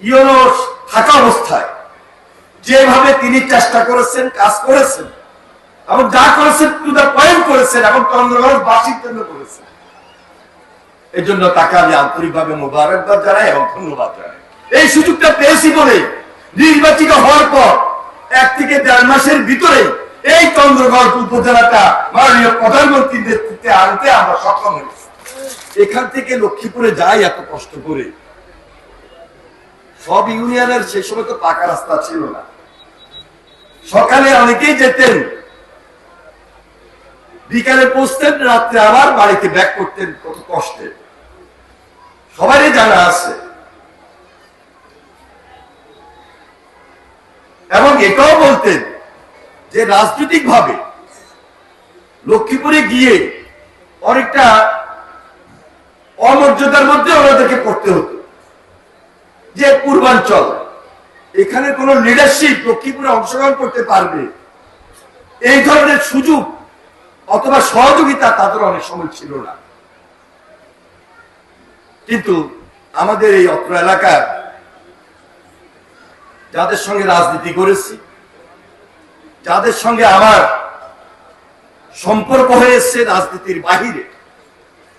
YONO থাকা অবস্থায় যেভাবে তিনি চেষ্টা করেছেন, কাজ করেছেন এবং যা করেছেন টু দ্য পয়েন্ট করেছেন এবং চন্দ্রগঞ্জ বাসীর জন্য করেছেন, এই জন্য তাকে আমি আন্তরিকভাবে মোবারকবাদ জানাই এবং ধন্যবাদ জানাই। এই সুযোগটা পেয়েছি বলে নির্বাচিত হওয়ার পর 1 থেকে 1.5 মাসের ভিতরে এই চন্দ্রগঞ্জ উপজেলাটা মাননীয় প্রধানমন্ত্রীর নেতৃত্বে আনতে আমরা সক্ষম হয়েছি। এখান থেকে লক্ষ্মীপুরে যাই এত কষ্ট করে, সব ইউনিয়নের সেই সময় তো পাকা রাস্তা ছিল না, সকালে অনেকেই যেতেন, বিকালে পৌঁছতেন, রাত্রে আবার বাড়িতে ব্যাক করতেন, কত কষ্টে সবারই জানা আছে। এবং এটাও বলতেন যে রাজনৈতিক ভাবে লক্ষ্মীপুরে গিয়ে অনেকটা অমর্যাদার মধ্যে ওনাদেরকে পড়তে হতো, যে পূর্বাঞ্চল এখানে কোন লিডারশিপ লক্ষ্মীপুরে অংশগ্রহণ করতে পারবে এই ধরনের সুযোগ অথবা সহযোগিতা তাদের অনেক সময় ছিল না। কিন্তু আমাদের এই অত্র এলাকার যাদের সঙ্গে রাজনীতি করেছি, যাদের সঙ্গে আমার সম্পর্ক হয়েছে রাজনীতির বাহিরে,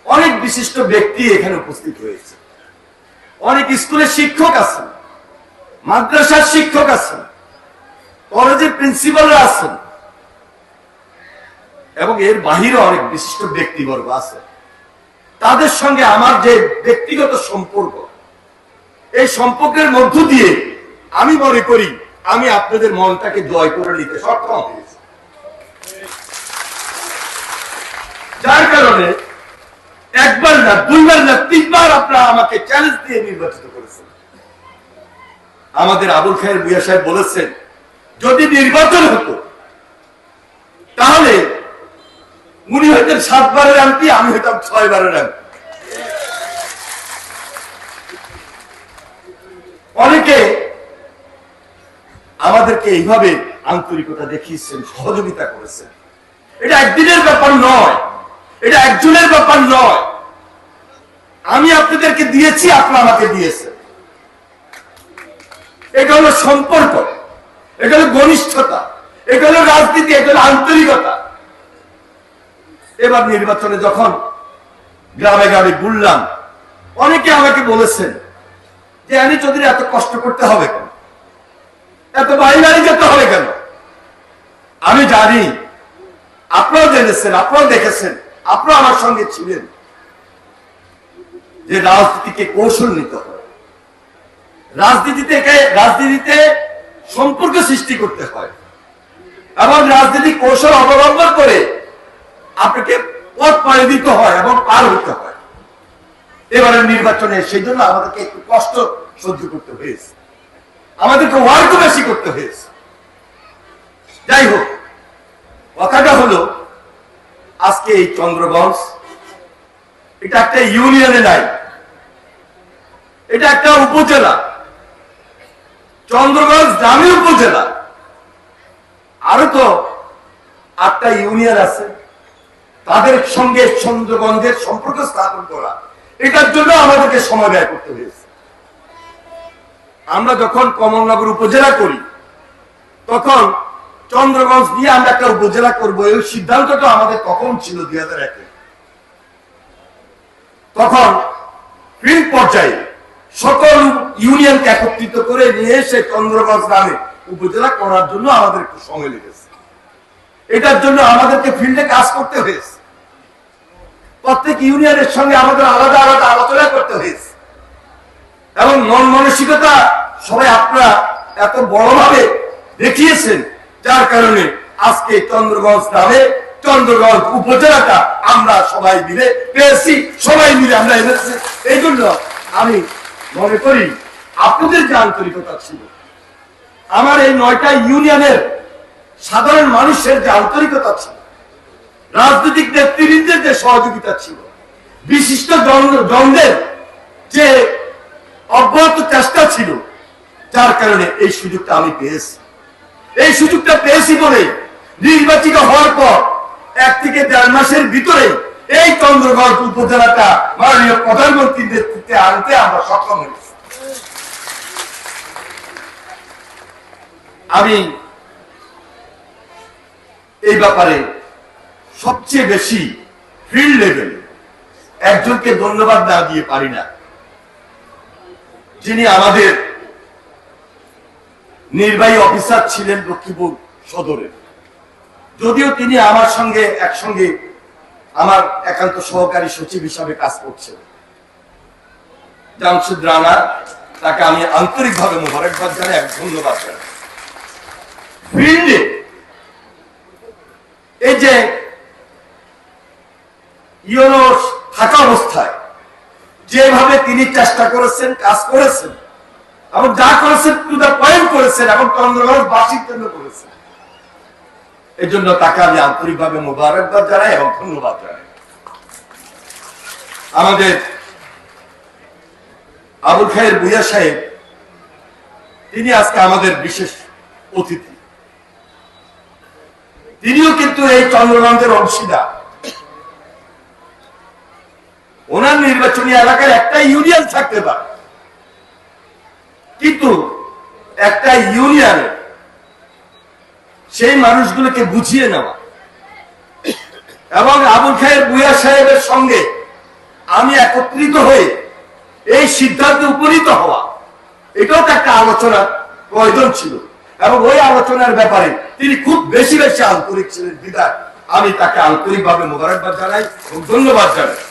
অনেক বিশিষ্ট ব্যক্তি এখানে উপস্থিত হয়েছে। অনেক স্কুলের শিক্ষক আছেন, মাদ্রাসার শিক্ষক আছেন, কলেজের প্রিন্সিপালরা আছেন এবং এর বাহিরে অনেক বিশিষ্ট ব্যক্তিবর্গ আছে। তাদের সঙ্গে আমার যে ব্যক্তিগত সম্পর্ক, এই সম্পর্কের মধ্য দিয়ে আমি মনে করি আমি আপনাদের মনটাকে জয় করে নিতে সক্ষম হয়েছি। যার কারণে 1 বার না, 2 বার না, 3 বার আপনারা আমাকে চ্যালেঞ্জ দিয়ে নির্বাচিত করেছেন। আমাদের আবুল খায়ের ভূঁইয়া সাহেব বলেছেন যদি নির্বাচন হতো তাহলে উনি হইতেন 7 বারের এমপি, আমি হইতাম 6 বারের এমপি। অনেকে আমাদেরকে এইভাবে আন্তরিকতা দেখিয়েছেন, সহযোগিতা করেছেন। এটা একদিনের ব্যাপার নয়, এটা একজনের ব্যাপার নয়। আমি আপনাদেরকে দিয়েছি, আপনারা আমাকে দিয়েছেন। এটা হলো সম্পর্ক, এটা হলো ঘনিষ্ঠতা, এটা হলো রাজনীতি, এটা হলো আন্তরিকতা। এবার নির্বাচনে যখন গ্রামে গ্রামে ঘুরলাম, অনেকে আমাকে বলেছেন যে আমি চৌধুরী এত কষ্ট করতে হবে কেন, এত বাড়ি বাড়ি যেতে হবে কেন? আমি জানি, আপনারাও জেনেছেন, আপনারাও দেখেছেন, আপনারা আমার সঙ্গে ছিলেন, যে রাজনীতিকে কৌশল নিতে হয়, রাজনীতিতে সম্পর্ক সৃষ্টি করতে হয় এবং রাজনৈতিক কৌশল অবলম্বন করে আপনাকে পথ পাড়ি দিতে হয় এবং পার হতে হয়। এবারের নির্বাচনে সেই জন্য আমাদেরকে একটু কষ্ট সহ্য করতে হয়েছে, আমাদেরকে ওয়ার্কও বেশি করতে হয়েছে। যাই হোক, কথাটা হলো আজকে এই চন্দ্রগঞ্জ এটা একটা ইউনিয়নে নাই, এটা একটা উপজেলা। চন্দ্রগঞ্জ গ্রামীণ উপজেলা, আরো তো 8টা ইউনিয়ন আছে, তাদের সঙ্গে চন্দ্রগঞ্জের সম্পর্ক স্থাপন করা, এটার জন্য আমাদেরকে সময় ব্যয় করতে হয়েছে। আমরা যখন কমলনগর উপজেলা করি তখন চন্দ্রগঞ্জ দিয়ে আমরা একটা উপজেলা করবো, এই সিদ্ধান্তটা আমাদের তখন ছিল 2001-এ। তখন ফিল্ড পর্যায়ে সকল ইউনিয়নকে একত্রিত করে নিয়ে এসে চন্দ্রগঞ্জ গ্রামে উপজেলা করার জন্য আমাদের একটু সময় লেগেছে। এটার জন্য আমাদেরকে ফিল্ডে কাজ করতে হয়েছে, প্রত্যেক ইউনিয়নের সঙ্গে আমাদের আলাদা আলাদা আলোচনা করতে হয়েছে এবং মন মানসিকতা সবাই আপনারা এত বড়ভাবে দেখিয়েছেন, যার কারণে আজকে চন্দ্রগঞ্জ গ্রামে চন্দ্রগঞ্জ উপজেলাটা আমরা সবাই মিলে পেয়েছি, সবাই মিলে আমরা এনেছি। এই জন্য আমি মনে করি আপনাদের যে আন্তরিকতা ছিল, আমার এই 9টা ইউনিয়নের সাধারণ মানুষের যে আন্তরিকতা ছিল, রাজনৈতিক নেতৃবৃন্দের যে সহযোগিতা ছিল, বিশিষ্ট জনদের যে অব্যাহত চেষ্টা ছিল, যার কারণে এই সুযোগটা আমি পেয়েছি। এই সুযোগটা পেয়েছি বলে নির্বাচিত হওয়ার পর 1 থেকে 1.5 মাসের ভিতরে এই চন্দ্রগঞ্জ উপজেলাটা মাননীয় প্রধানমন্ত্রীর নেতৃত্বে আনতে আমরা সক্ষম হয়েছি। আমি এই ব্যাপারে সবচেয়ে বেশি ফিল্ড লেভেলে একজনকে ধন্যবাদ না দিয়ে পারি না, যিনি আমাদের নির্বাহী অফিসার ছিলেন লক্ষ্মীপুর সদরের। যদিও তিনি আমার সঙ্গে একসঙ্গে আমার একান্ত সহকারী সচিব হিসাবে কাজ করছেন, জামশেদ রানা, তাকে আমি আন্তরিকভাবে মোবারকবাদ জানাই, ধন্যবাদ জানাই। ফিল্ডে এই যে ইউনো থাকা অবস্থায় যেভাবে তিনি চেষ্টা করেছেন, কাজ করেছেন এবং যা করেছেন টু দ্য পয়েন্ট করেছেন এবং চন্দ্রগঞ্জবাসীর জন্য করেছেন, এই জন্য তাকে আমি আন্তরিকভাবে মোবারকবাদ জানাই এবং ধন্যবাদ জানাই। আমাদের আবুল খায়ের ভূঁইয়া সাহেব, তিনি আজকে আমাদের বিশেষ অতিথি। তিনিও কিন্তু এই চন্দ্রগঞ্জের অংশীদার। ওনার নির্বাচনী এলাকার একটা ইউনিয়ন থাকতে পারে, কিন্তু একটা ইউনিয়নে সেই মানুষগুলোকে বুঝিয়ে নেওয়া এবং আবুল খায়ের ভূঁইয়া সাহেবের সঙ্গে আমি একত্রিত হয়ে এই সিদ্ধান্তে উপনীত হওয়া, এটাও তো একটা আলোচনার প্রয়োজন ছিল এবং ওই আলোচনার ব্যাপারে তিনি খুব বেশি আন্তরিক ছিলেন বিধায় আমি তাকে আন্তরিকভাবে মোবারকবাদ জানাই এবং ধন্যবাদ জানাই।